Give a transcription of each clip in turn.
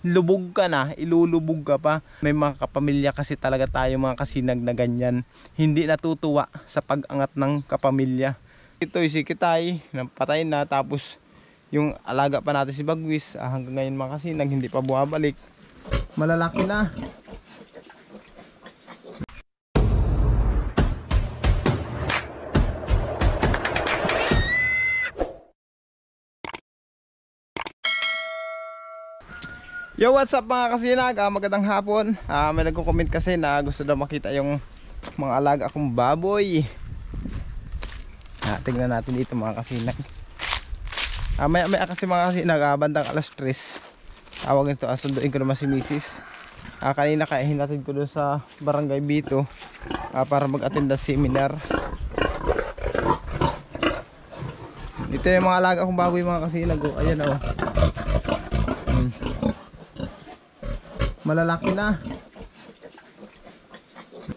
lubog ka na, ilulubog ka pa. May mga kapamilya kasi talaga tayo mga kasinag na ganyan, hindi natutuwa sa pag-angat ng kapamilya. Ito si Kitay, napatay na, tapos yung alaga pa natin si Bagwis, hanggang ngayon mga kasinag hindi pa bumabalik. Malalaki na. Yo, what's up mga kasinag, magandang hapon. May nagko-comment kasi na gusto daw makita yung mga alaga akong baboy. Tingnan natin dito mga kasinag. Maya kasi mga kasinag, bandang alas 3 tawag nito, sunduin ko naman si Mrs. Kanina kaya hinatid ko doon sa Barangay Bito para mag-attend ng seminar. Dito yung mga alaga akong baboy mga kasinag. Ayan o. Malalaki na.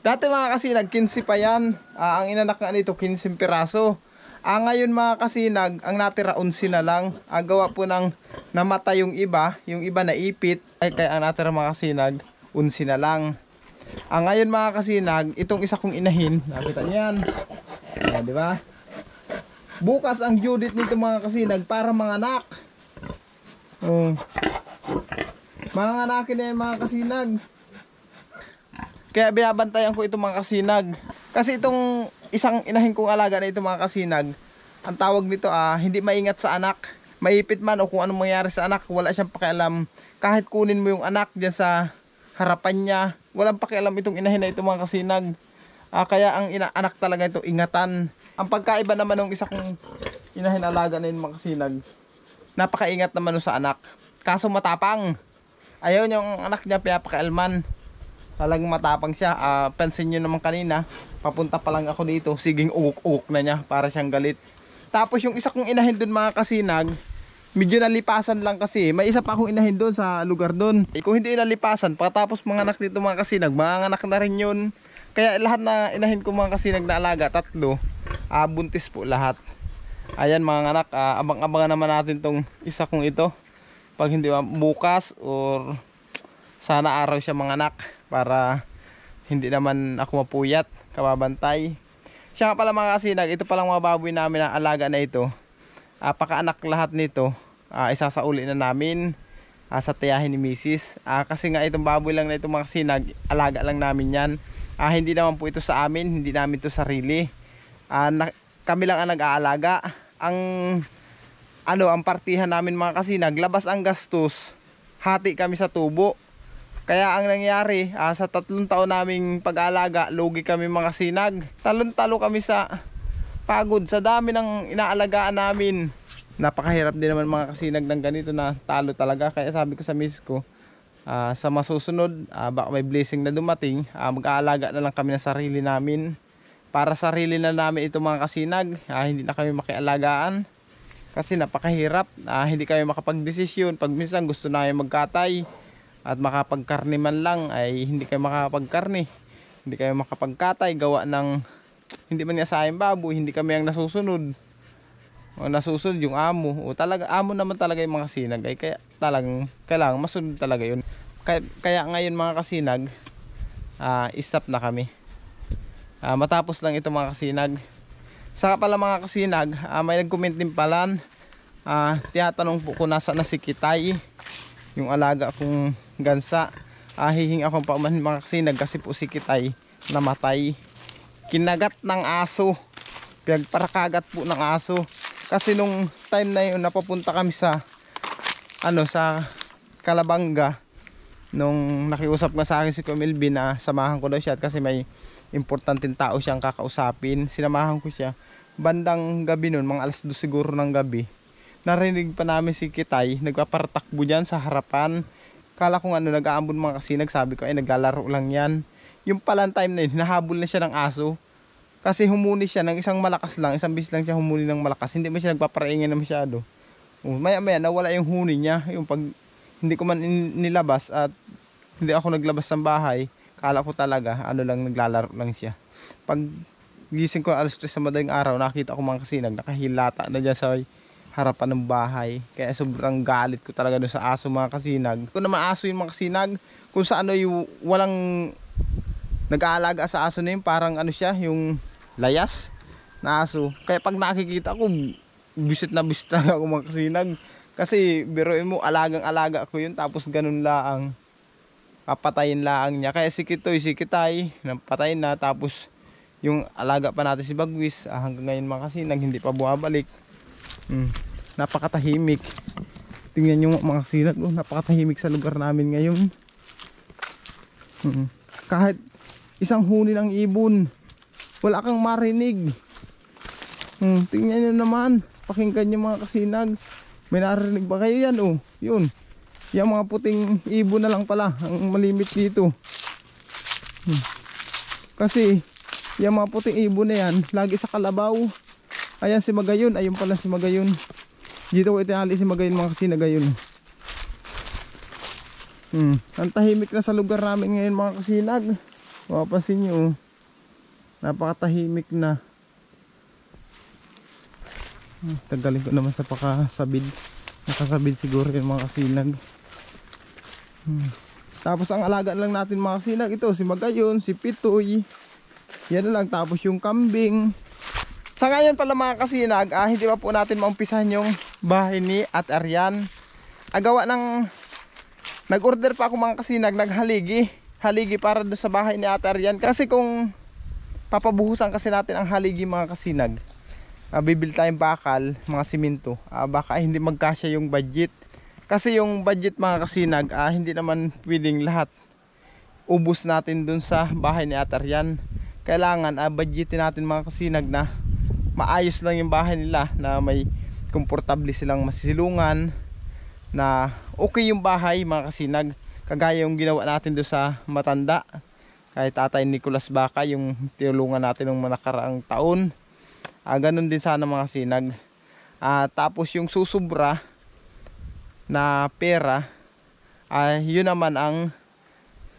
Dati mga kasinag 15 pa yan. Ang inanak nga nito 15 piraso. Ngayon mga kasinag, ang natira 11 na lang. Gawa po ng namatay yung iba naipit. Kaya ang natira mga kasinag 11 na lang. Ngayon mga kasinag, itong isa kong inahin, nakita niyo yan. Ayan, di ba? Bukas ang due date nito mga kasinag para manganak. Mga anakin na yan mga kasinag. Kaya binabantayan ko itong mga kasinag. Kasi itong isang inahin kong alaga na ito mga kasinag, ang tawag nito hindi maingat sa anak. Maipit man o kung anong mangyari sa anak, wala siyang pakialam. Kahit kunin mo yung anak dyan sa harapan niya, walang pakialam itong inahin na ito mga kasinag. Kaya ang anak talaga ito ingatan. Ang pagkaiba naman ng isa kong inahin alaga na yun mga kasinag, napakaingat naman sa anak. Kaso matapang. Ayaw niya yung anak niya pinapakialman. Talagang matapang siya. Pansin nyo naman kanina, papunta pa lang ako dito, siging ugok-ugok na niya para siyang galit. Tapos yung isa kong inahin doon mga kasinag, medyo nalipasan lang kasi. May isa pa akong inahin doon sa lugar doon. Kung hindi nalipasan, pagkatapos mga anak dito mga kasinag, mga anak na rin yun. Kaya lahat na inahin ko mga kasinag na alaga, 3, buntis po lahat. Ayan mga anak, abang-abangan naman natin tong isa kong ito. Pag hindi bukas or sana araw siya mga anak, para hindi naman ako mapuyat, kababantay. Siya nga pala mga kasinag, ito palang mga baboy namin na alaga na ito. Pakaanak lahat nito, isasauli na namin sa tiyahin ni Mrs. Kasi nga itong baboy lang na itong mga kasinag, alaga lang namin yan. Hindi naman po ito sa amin, hindi namin ito sarili. Kami lang ang nag-aalaga. Ang partihan namin mga kasinag, labas ang gastos, hati kami sa tubo. Kaya ang nangyari, sa 3 taon naming pag-aalaga, lugi kami mga kasinag. Talon-talo kami sa pagod, sa dami ng inaalagaan namin. Napakahirap din naman mga kasinag ng ganito na talo talaga. Kaya sabi ko sa miss ko, sa masusunod, baka may blessing na dumating, mag-aalaga na lang kami ng sarili namin. Para sarili na namin ito mga kasinag, hindi na kami makialagaan. Kasi napakahirap, hindi kayo makapagdesisyon. Pag minsan gusto na kayo magkatay at makapagkarni man lang, ay hindi kayo makapagkarni. Hindi kayo makapagkatay, gawa ng hindi man nga sa aking baboy, hindi kami ang nasusunod. O nasusunod yung amo. O talaga, amo naman talaga yung mga kasinag. Ay kaya talagang kailangan masunod talaga yun. Kaya ngayon mga kasinag, stop na kami. Matapos lang ito mga kasinag. Saka pala mga kasinag, may nag-comment din pala, tinatanong po kung nasa na si Kitay, yung alaga kong gansa. Hihingi akong paumanhin mga kasinag kasi po si Kitay namatay. Kinagat ng aso, pinagparakagat po ng aso. Kasi nung time na yun, napapunta kami sa sa Calabanga, nung nakiusap nga sa akin si Kumelby na samahan ko daw siya kasi may importanteng tao siyang kakausapin. Sinamahan ko siya. Bandang gabi nun, mga alas 2 siguro ng gabi, narinig pa namin si Kitay nagpapartakbo dyan sa harapan. Kala ko nag-aambon mga kasinag, sabi ko ay naglalaro lang yan. Yung palang time na yun, hinahabol na siya ng aso. Kasi humuni siya ng isang malakas lang, isang bis lang siya humuni ng malakas. Hindi man siya nagpaparaingin na masyado. Maya maya nawala yung huni niya. Yung pag hindi ko man nilabas at hindi ako naglabas ng bahay, kala ko talaga naglalaro lang siya. Pag gising ko alas 3 sa madaling araw, nakita ko mga kasinag nakahilata na dyan sa harapan ng bahay. Kaya sobrang galit ko talaga doon sa aso mga kasinag. Kung naman aso yung mga kasinag, kung sa ano yung walang nag-aalaga sa aso na yun, parang ano siya, yung layas na aso. Kaya pag nakikita ko, bisit na ako mga kasinag. Kasi biruin mo, alagang-alaga ko yun, tapos ganun laang papatayin laang niya. Kaya si Kitay, napatayin na. Tapos yung alaga pa natin si Bagwis, hanggang ngayon mga kasinag, hindi pa bumabalik. Napakatahimik. Tingnan yung mga kasinag, napakatahimik sa lugar namin ngayon. Kahit isang huni ng ibon, wala kang marinig. Tingnan nyo naman, pakinggan nyo mga kasinag. May narinig ba kayo yan? Yun. Yung mga puting ibon na lang pala ang malimit dito. Kasi yung mga puting ibon na yan, lagi sa kalabaw. Ayan si Magayon, ayun pala si Magayon. Dito ko itinali si Magayon mga kasinag ayun. Ang tahimik na sa lugar namin ngayon mga kasinag. Mapapansin nyo, napakatahimik na. Tagalin ko naman sa pakasabid. Nakasabid siguro yung mga kasinag. Tapos ang alaga lang natin mga kasinag, ito si Magayon, si Pitoy. Yan na lang, tapos yung kambing. Sa ngayon pala mga kasinag, hindi pa po natin maumpisahan yung bahay ni Ate Arian. Gawa ng nag-order pa ako mga kasinag, haligi para doon sa bahay ni Ate Arian. Kasi kung papabuhusan kasi natin ang haligi mga kasinag, bibili tayong bakal, mga simento, baka hindi magkasya yung budget. Kasi yung budget mga kasinag, hindi naman pwedeng lahat ubos natin dun sa bahay ni Ate Arian. Kailangan budgetin natin mga kasinag na maayos lang yung bahay nila, na may komportable silang masisilungan, na okay yung bahay mga kasinag. Kagaya yung ginawa natin doon sa matanda kay Tatay Nicolas Baca, yung tinulungan natin ng nakaraang taon. Ganun din sana mga kasinag. Tapos yung susubra na pera, yun naman ang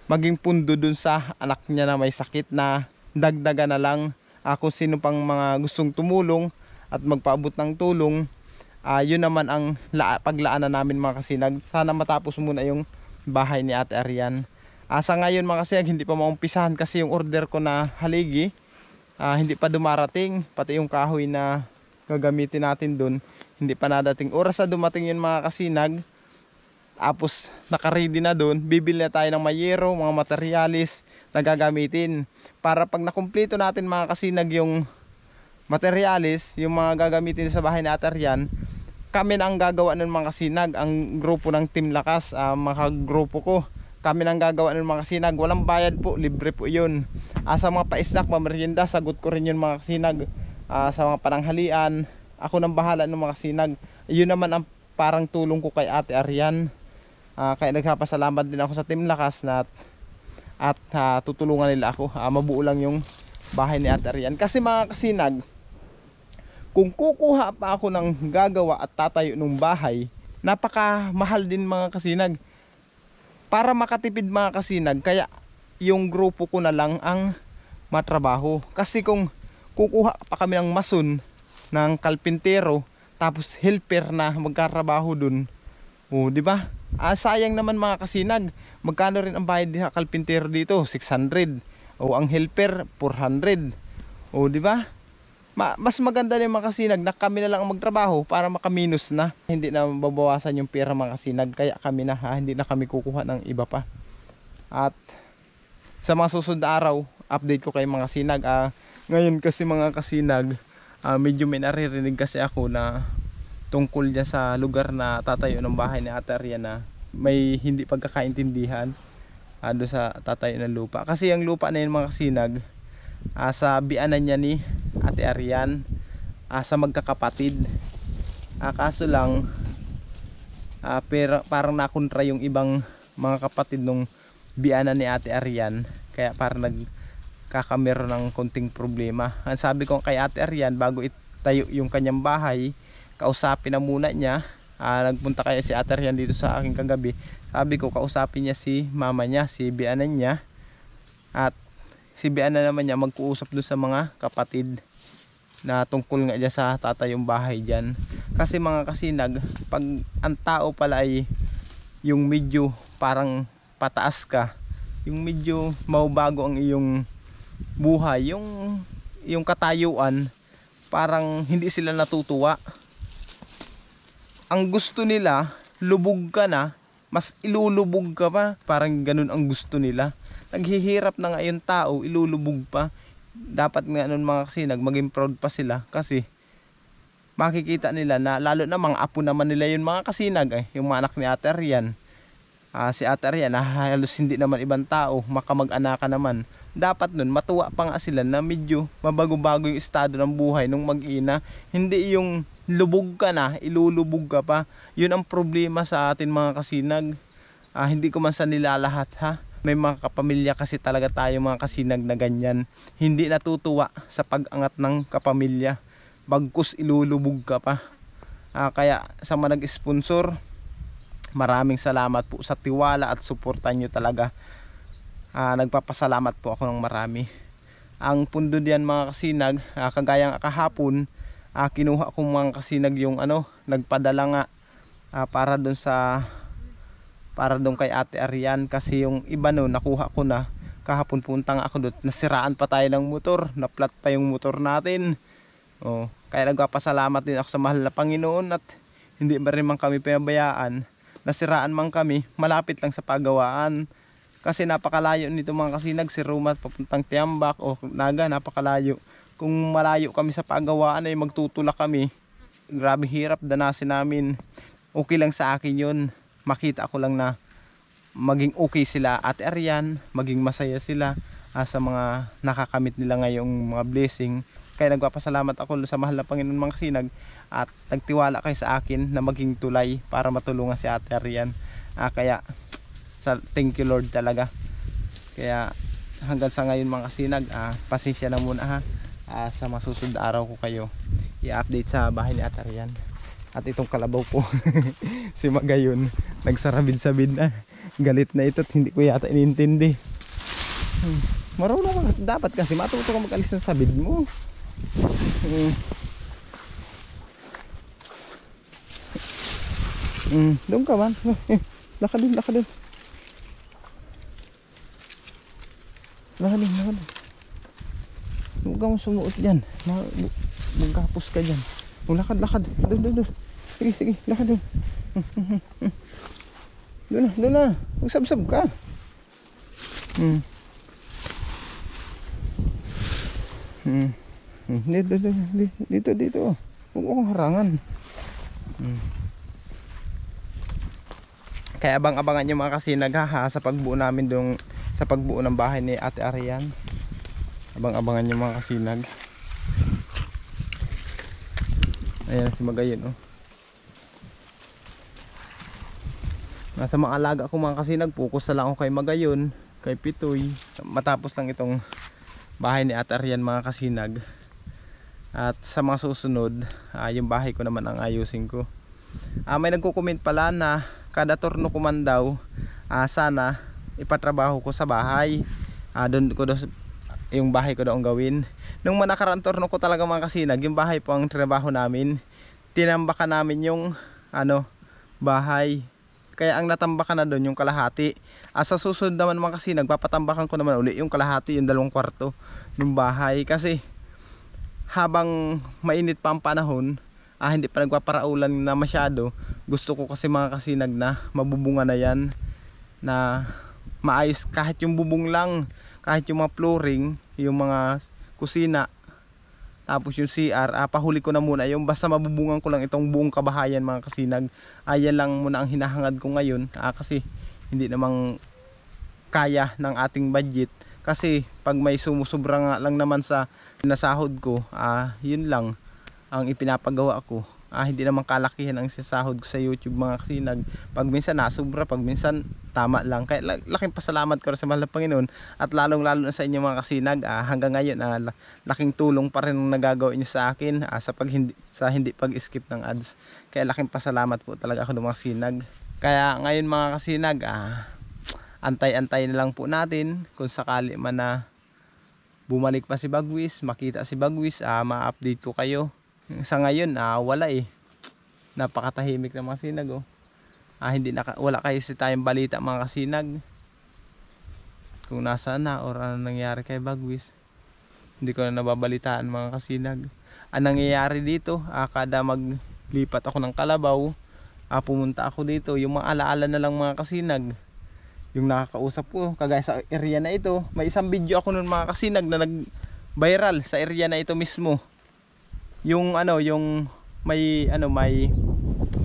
maging pundo dun sa anak niya na may sakit, na dagdagan na lang. Kung sino pang mga gustong tumulong at magpaabot ng tulong, yun naman ang paglaanan namin mga kasinag. Sana matapos muna yung bahay ni Ate Arian. Sa ngayon mga kasinag, hindi pa maumpisahan kasi yung order ko na haligi, hindi pa dumarating. Pati yung kahoy na gagamitin natin dun, hindi pa nadating. Oras na dumating yun mga kasinag, tapos nakaready na dun, bibili na tayo ng mayero, mga materialis na gagamitin. Para pag nakumpleto natin mga kasinag yung materialis, yung mga gagamitin sa bahay ni Ate Arian, kami na ang gagawa ng mga kasinag. Ang grupo ng Team Lakas, mga grupo ko, kami na ang gagawa ng mga kasinag. Walang bayad po, libre po yun. Sa mga pa-snack, merienda, sagot ko rin yun mga kasinag. Sa mga pananghalian, ako nang bahala ng mga kasinag. Yun naman ang parang tulong ko kay Ate Arian. Kaya nagpapasalamat din ako sa Team Lakas na at tutulungan nila ako. Mabuo lang yung bahay ni Ate Arian. Kasi mga kasinag, kung kukuha pa ako ng gagawa at tatayo ng bahay, napakamahal din mga kasinag. Para makatipid mga kasinag, kaya yung grupo ko na lang ang matrabaho. Kasi kung kukuha pa kami ng mason, ng kalpintero, tapos helper na magkatrabaho dun, di ba? Sayang naman mga kasinag. Magkano rin ang bayad sa kalpintero dito? 600. Ang helper 400. Di ba? Mas maganda din mga kasinag na kami na lang ang magtrabaho para makaminus na. Hindi na mababawasan yung pera mga kasinag. Kaya kami na, hindi na kami kukuha ng iba pa. At sa mga susunod na araw, update ko kay mga kasinag. Ngayon kasi mga kasinag, medyo may naririnig kasi ako na tungkol dyan sa lugar na tatayo ng bahay ni Ate Arian, na may hindi pagkakaintindihan doon sa tatayo ng lupa. Kasi yung lupa na yun mga kasinag, sa bianan niya ni Ate Arian, sa magkakapatid. Kaso lang parang nakontra yung ibang mga kapatid nung bianan ni Ate Arian, kaya parang nagkakamero ng konting problema. Ang sabi ko kay Ate Arian, bago itayo yung kanyang bahay, kausapin na muna niya. Nagpunta kaya si Ate Arian dito sa akin kagabi. Sabi ko kausapin niya si mama niya, si bianan niya, at si bianan naman niya magkuusap doon sa mga kapatid na tungkol nga dyan sa tatayong bahay dyan. Kasi mga kasinag, pag ang tao pala ay yung medyo parang pataas ka, yung medyo maubago ang iyong buhay, yung katayuan, parang hindi sila natutuwa. Ang gusto nila, lubog ka na, mas ilulubog ka pa. Parang ganun ang gusto nila. Naghihirap na nga yung tao, ilulubog pa. Dapat nga nun mga kasinag, maging proud pa sila. Kasi makikita nila na, lalo na mga apo naman nila yun mga kasinag, yung mga anak ni Ate Arian. Si Ate Arian, halos hindi naman ibang tao, makamag-anakan naman. Dapat nun, matuwa pa nga sila na medyo mabago-bago yung estado ng buhay nung mag-ina. Hindi yung lubog ka na, ilulubog ka pa. Yun ang problema sa atin mga kasinag. Hindi ko man sa nilalahat ha. May mga kapamilya kasi talaga tayo mga kasinag na ganyan. Hindi natutuwa sa pag-angat ng kapamilya. Bagkus ilulubog ka pa. Kaya sa mga nag-sponsor, maraming salamat po sa tiwala at suporta nyo talaga. Nagpapasalamat po ako ng marami. Ang pundo diyan mga kasinag, kagayang kahapon, kinuha ko mga kasinag yung nagpadala nga para doon kay Ate Arian. Kasi yung iba noon nakuha ko na. Kahapon punta nga ako doon, nasiraan pa tayo ng motor, na-flat pa yung motor natin. Kaya nagpapasalamat din ako sa mahal na Panginoon at hindi ba rin man kami pinabayaan. Nasiraan man kami, malapit lang sa pagawaan. Kasi napakalayo nito mga kasinag, si Rumat papuntang Tiambak o Naga, napakalayo. Kung malayo kami sa pagawaan ay magtutulak kami. Grabe hirap danasin namin. Okay lang sa akin yun. Makita ko lang na maging okay sila Ate Arian, maging masaya sila sa mga nakakamit nila ngayong mga blessing. Kaya nagpapasalamat ako sa mahal na Panginoon mga kasinag at nagtiwala kayo sa akin na maging tulay para matulungan si Ate Arian. Kaya thank you Lord talaga. Kaya hanggang sa ngayon mga kasinag, pasensya na muna ha. Sa masusunod araw ko kayo i-update sa bahay ni Ate Arian. At itong kalabaw po si Magayon nagsarabid-sabid na, galit na ito at hindi ko yata inintindi. Marunong ka dapat kasi matuto ka mag-alis ng sabid mo. Doon ka man, laka din huwag kang sumuot dyan, magkapos ka dyan. Lakad doon. Sige, lakad doon. Doon na. Usab-sab ka. Dito. Huwag akong harangan. Kaya abang-abangan nyo mga kasinag sa pagbuo namin doon, sa pagbuo ng bahay ni Ate Arian. Abang-abangan nyo mga kasinag. Ayan si Magayon Nasa mga alaga ko mga kasinag, focus na lang ako kay Magayon, kay Pitoy. Matapos lang itong bahay ni Ate Arian mga kasinag. At sa mga susunod, yung bahay ko naman ang ayusin ko. May nagko-comment pala na kada turno ko man daw, sana ipatrabaho ko sa bahay. Doon ko yung bahay ko daw ang gawin. Nung manakarang turno ko talaga mga kasinag, yung bahay po ang trabaho namin. Tinambakan namin yung bahay. Kaya ang natambakan na doon yung kalahati. Sa susunod naman mga kasinag, papatambakan ko naman uli yung kalahati, yung 2 kwarto ng bahay. Kasi habang mainit pa ang panahon, hindi pa nagpaparaulan na masyado. Gusto ko kasi mga kasinag na mabubunga na yan, na maayos kahit yung bubong lang, kahit yung mga flooring, yung mga kusina, tapos yung CR, pahuli ko na muna yung basta mabubungan ko lang itong buong kabahayan mga kasinag. Yan lang muna ang hinahangad ko ngayon, kasi hindi namang kaya ng ating budget. Kasi pag may sumusubra nga lang naman sa nasahod ko, yun lang ang ipinapagawa ko. Hindi naman kalakihan ang sasahod ko sa YouTube mga kasinag. Pag minsan nasubra, pag minsan tama lang. Kaya laking pasalamat ko sa mahal na Panginoon, at lalong lalo na sa inyo mga kasinag. Hanggang ngayon laking tulong pa rin ang nagagawa niyo sa akin sa hindi pag-skip ng ads. Kaya laking pasalamat po talaga ako ng mga kasinag. Kaya ngayon mga kasinag, antay-antay na lang po natin kung sakali man na bumalik pa si Bagwis, makita si Bagwis, ma-update ko kayo. Sa ngayon wala napakatahimik ng mga sinag oh. Wala kasi tayong balita mga kasinag kung nasaan na or ano nangyari kay Bagwis. Hindi ko na nababalitaan mga kasinag. Ang nangyayari dito, kada maglipat ako ng Kalabaw, pumunta ako dito, yung mga alaala na lang mga kasinag yung nakakausap ko, kagaya sa area na ito. May isang video ako nun mga kasinag na nag viral sa area na ito mismo, yung yung may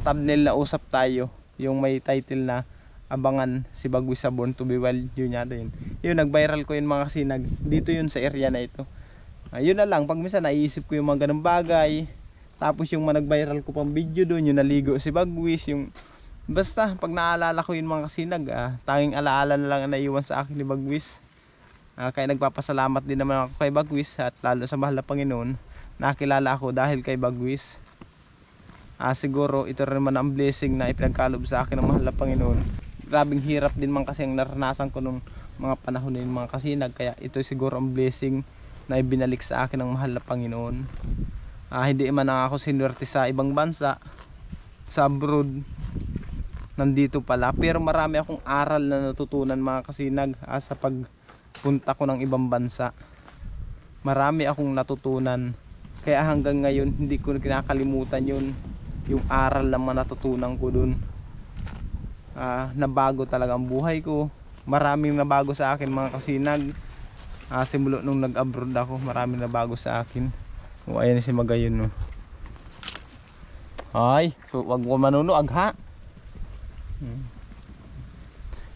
thumbnail na usap tayo, yung may title na abangan si Bagwis sa Born to be Wild, yun yata yun. Yun, nag viral ko yun mga kasinag, dito yun sa area na ito. Yun na lang, pag minsan naiisip ko yung mga ganung bagay. Tapos yung nag-viral ko pang video doon, yung naligo si Bagwis, yung basta pag naalala ko yung mga kasinag, tanging alaala na lang ang naiwan sa akin ni Bagwis. Kaya nagpapasalamat din naman ako kay Bagwis, at lalo sa mahal na Panginoon, nakilala ako dahil kay Bagwis. Siguro ito rin naman ang blessing na ipinagkalob sa akin ng mahal na Panginoon. Grabing hirap din man kasi ang naranasan ko nung mga panahon na yun mga kasinag, kaya ito siguro ang blessing na ibinalik sa akin ng mahal na Panginoon. Hindi man ako sinuwerte sa ibang bansa, sa abroad, nandito pala, pero marami akong aral na natutunan mga kasinag sa pagpunta ko ng ibang bansa. Marami akong natutunan, kaya hanggang ngayon hindi ko kinakalimutan yun, yung aral na natutunan ko dun. Nabago talaga ang buhay ko, maraming nabago sa akin mga kasinag. Simula nung nag-abroad ako, maraming nabago sa akin. Ayan si Magayon no. Ay, so wag mo manunuag ha.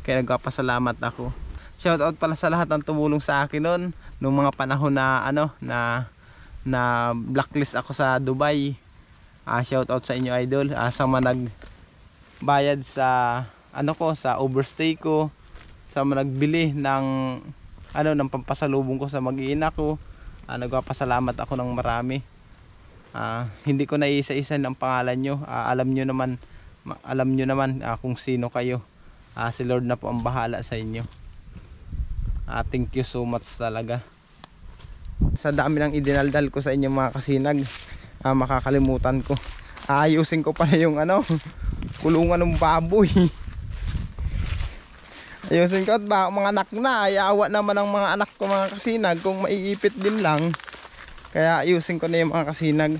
Kaya nagpapasalamat ako. Shout out pala sa lahat ng tumulong sa akin noon nung mga panahon na na blacklist ako sa Dubai. Shout out sa inyo idol. Sa mga nagbayad sa sa overstay ko, sa mga nagbili ng ng pampasalubong ko sa mag-iina ko. Nagpapasalamat ako ng marami. Hindi ko na isa-isa ang pangalan nyo. Alam nyo naman kung sino kayo. Si Lord na po ang bahala sa inyo. Thank you so much talaga. Sa dami ng idinaldal ko sa inyo mga kasinag, makakalimutan ko. Ayusin ko pala yung kulungan ng baboy. Ayusin ko at mga anak na, ayawa naman ang mga anak ko mga kasinag kung maiipit din lang. Kaya ayusin ko na yung mga kasinag.